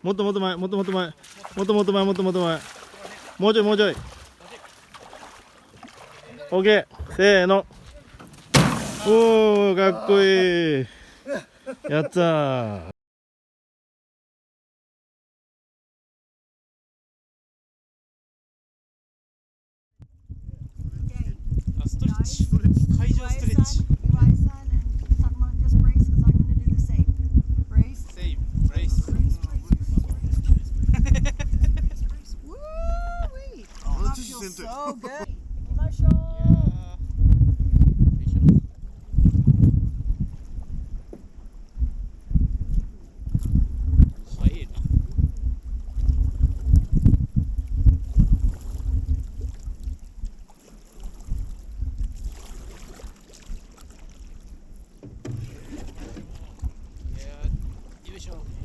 もっともっと前、もっともっと前、もっともっと前、もっともっと前。もうちょい、もうちょい。オッケー、せーの。おー、かっこいい。やったー。ストレッチ、会場ストレッチ。セイブ、ブレイス。So good. 行きましょう。早いな。よいしょ。